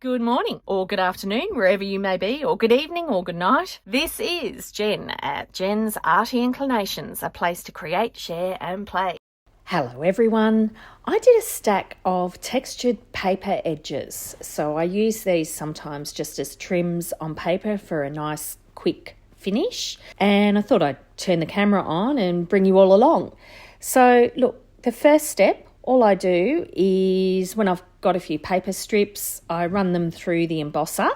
Good morning, or good afternoon, wherever you may be, or good evening, or good night. This is Jen at JensArtyInclinations, a place to create, share, and play. Hello everyone. I did a stack of textured paper edges. So I use these sometimes just as trims on paper for a nice quick finish. And I thought I'd turn the camera on and bring you all along. So look, the first step, all I do is when I've got a few paper strips, I run them through the embosser,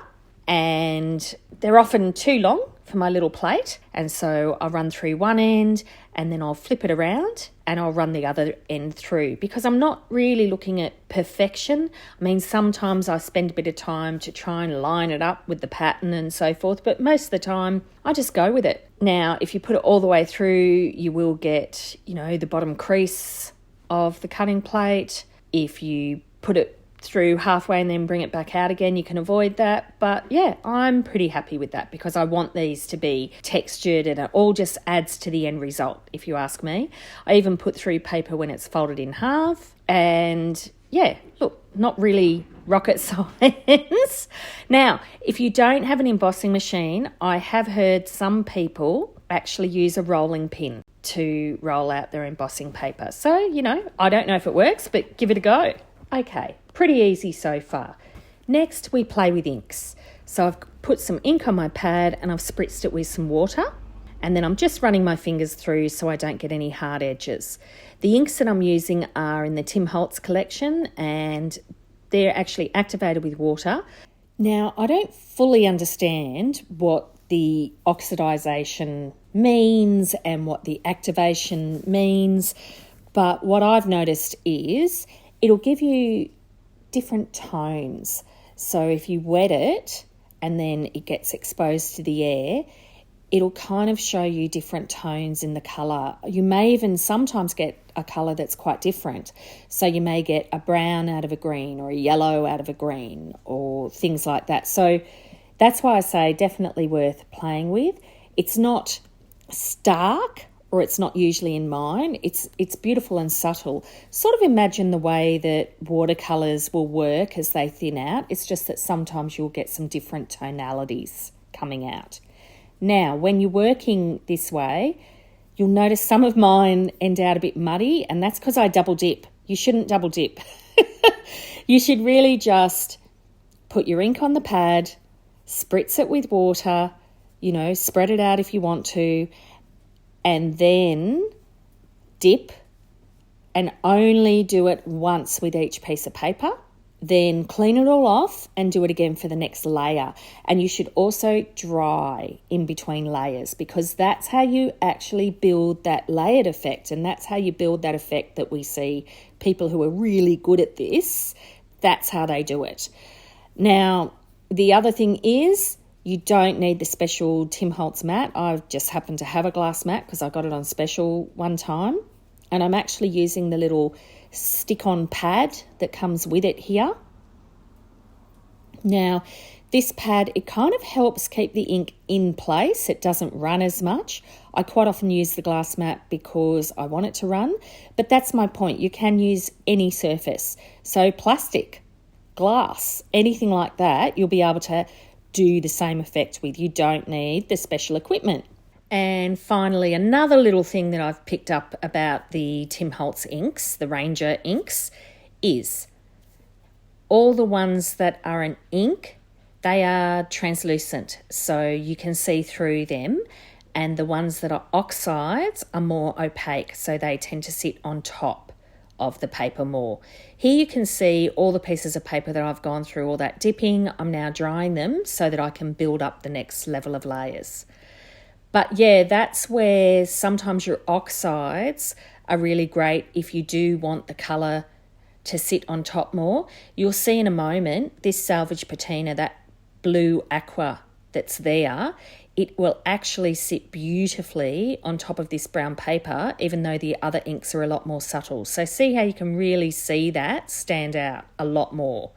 and they're often too long for my little plate. And so I'll run through one end and then I'll flip it around and I'll run the other end through, because I'm not really looking at perfection. I mean, sometimes I spend a bit of time to try and line it up with the pattern and so forth, but most of the time I just go with it. Now, if you put it all the way through, you will get, the bottom crease of the cutting plate. If you put it through halfway and then bring it back out again, you can avoid that. But yeah, I'm pretty happy with that because I want these to be textured, and it all just adds to the end result, if you ask me. I even put through paper when it's folded in half, and yeah, look, not really rocket science. Now, if you don't have an embossing machine, I have heard some people actually use a rolling pin to roll out their embossing paper. So, I don't know if it works, but give it a go. Okay, pretty easy so far. Next, we play with inks. So I've put some ink on my pad and I've spritzed it with some water, and then I'm just running my fingers through so I don't get any hard edges. The inks that I'm using are in the Tim Holtz collection, and they're actually activated with water. Now, I don't fully understand what the oxidization means and what the activation means, but what I've noticed is it'll give you different tones. So if you wet it and then it gets exposed to the air, it'll kind of show you different tones in the colour. You may even sometimes get a colour that's quite different. So you may get a brown out of a green, or a yellow out of a green, or things like that. So that's why I say definitely worth playing with. It's not stark, or it's not usually in mine. It's beautiful and subtle. Sort of imagine the way that watercolours will work as they thin out. It's just that sometimes you'll get some different tonalities coming out. Now, when you're working this way, you'll notice some of mine end out a bit muddy, and that's because I double dip. You shouldn't double dip. You should really just put your ink on the pad, spritz it with water, spread it out if you want to, and then dip, and only do it once with each piece of paper. Then clean it all off and do it again for the next layer. And you should also dry in between layers, because that's how you actually build that layered effect, and that's how you build that effect that we see people who are really good at this. That's how they do it. Now, the other thing is, you don't need the special Tim Holtz mat. I just happen to have a glass mat because I got it on special one time. And I'm actually using the little stick-on pad that comes with it here. Now, this pad, it kind of helps keep the ink in place. It doesn't run as much. I quite often use the glass mat because I want it to run. But that's my point. You can use any surface. So plastic, glass, anything like that, you'll be able to do the same effect with. You don't need the special equipment. And finally, another little thing that I've picked up about the Tim Holtz inks, the Ranger inks, is all the ones that are an ink, they are translucent, so you can see through them. And the ones that are oxides are more opaque, so they tend to sit on top of the paper more. Here you can see all the pieces of paper that I've gone through, all that dipping. I'm now drying them so that I can build up the next level of layers. But yeah, that's where sometimes your oxides are really great if you do want the colour to sit on top more. You'll see in a moment, this salvage patina, that blue aqua that's there, it will actually sit beautifully on top of this brown paper, even though the other inks are a lot more subtle. So see how you can really see that stand out a lot more.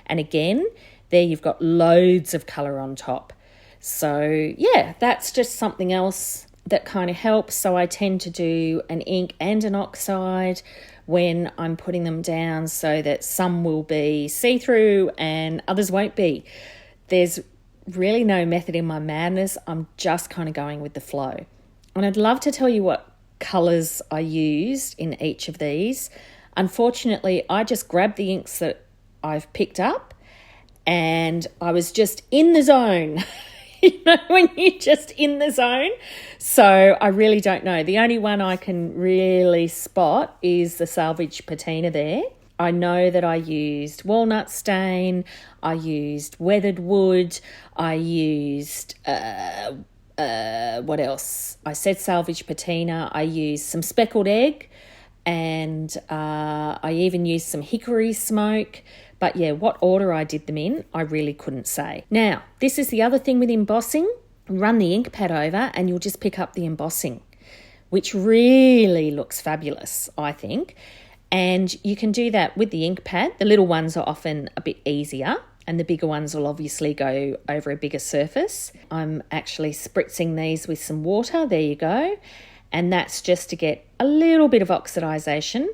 And again, there you've got loads of colour on top. So yeah, that's just something else that kind of helps. So I tend to do an ink and an oxide, when I'm putting them down so that some will be see-through and others won't be. There's really no method in my madness. I'm just kind of going with the flow. And I'd love to tell you what colours I used in each of these. Unfortunately, I just grabbed the inks that I've picked up and I was just in the zone. When you're just in the zone. So I really don't know. The only one I can really spot is the salvage patina there. I know that I used walnut stain, I used weathered wood, I used, what else? I said salvage patina, I used some speckled egg, and I even used some hickory smoke. But yeah, what order I did them in, I really couldn't say. Now, this is the other thing with embossing. Run the ink pad over and you'll just pick up the embossing, which really looks fabulous, I think. And you can do that with the ink pad. The little ones are often a bit easier and the bigger ones will obviously go over a bigger surface. I'm actually spritzing these with some water. There you go. And that's just to get a little bit of oxidization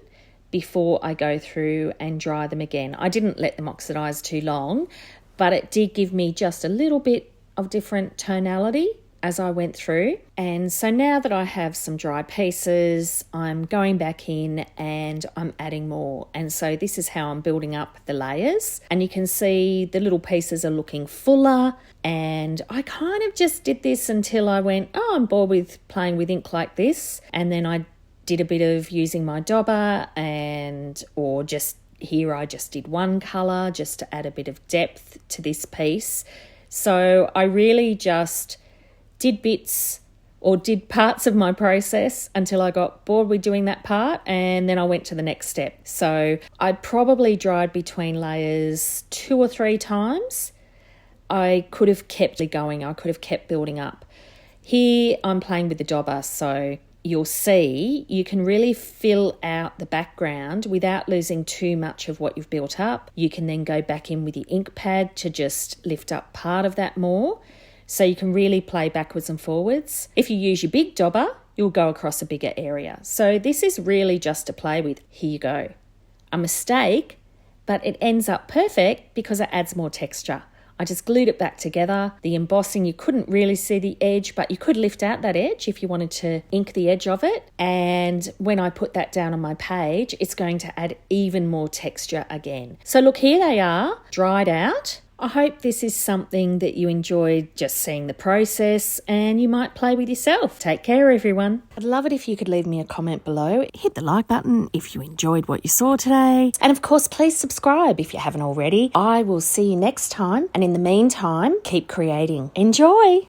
before I go through and dry them again. I didn't let them oxidize too long, but it did give me just a little bit of different tonality as I went through. And so now that I have some dry pieces, I'm going back in and I'm adding more. And so this is how I'm building up the layers. And you can see the little pieces are looking fuller. And I kind of just did this until I went, oh, I'm bored with playing with ink like this. And then I did a bit of using my dauber or just here I just did one colour just to add a bit of depth to this piece. So I really just did bits or did parts of my process until I got bored with doing that part, and then I went to the next step. So I probably dried between layers 2 or 3 times. I could have kept going. I could have kept building up. Here I'm playing with the dauber, so you'll see you can really fill out the background without losing too much of what you've built up. You can then go back in with your ink pad to just lift up part of that more. So you can really play backwards and forwards. If you use your big dauber, you'll go across a bigger area. So this is really just to play with. Here you go. A mistake, but it ends up perfect because it adds more texture. I just glued it back together. The embossing, you couldn't really see the edge, but you could lift out that edge if you wanted to ink the edge of it. And when I put that down on my page, it's going to add even more texture again. So look, here they are, dried out. I hope this is something that you enjoyed just seeing the process and you might play with yourself. Take care, everyone. I'd love it if you could leave me a comment below. Hit the like button if you enjoyed what you saw today. And of course, please subscribe if you haven't already. I will see you next time. And in the meantime, keep creating. Enjoy.